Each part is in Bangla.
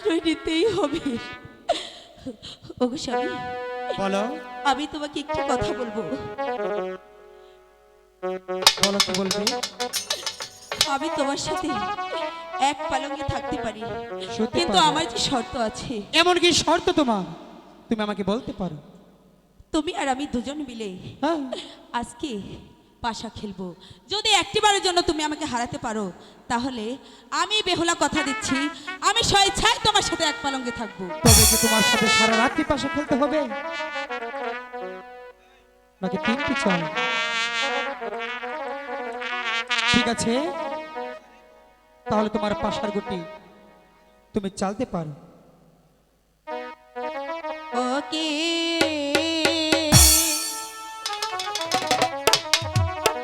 আশ্রয় নিতেই হবে। ওগো স্বামী, বলো আমি তোমাকে একটু কথা বলবো। বলো কি বলবে? আমি তোমার সাথে এক পালঙ্কে থাকতে পারি, সত্যি কিন্তু পারবে? আমার যে শর্ত আছে। এমন কি শর্ত তোমার? তুমি আমাকে বলতে পারো। তুমি আর আমি দুজন মিলে হ্যাঁ, আজকে পাশা খেলবো। যদি একটিবারের জন্য তুমি আমাকে হারাতে পারো, তাহলে আমি বেহুলা কথা দিচ্ছি, আমি স্বেচ্ছায় তোমার সাথে এক পালঙ্কে থাকবো। তবে কি তোমার সাথে সারা রাত্রি পাশে খেলতে হবে নাকি তিনটি চাল? ঠিক আছে, তাহলে তোমার পাশার গুটি তুমি চালতে পারো। ওকে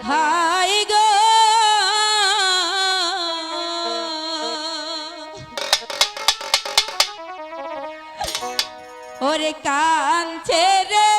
হাই গো ওরে কাঞ্চে রে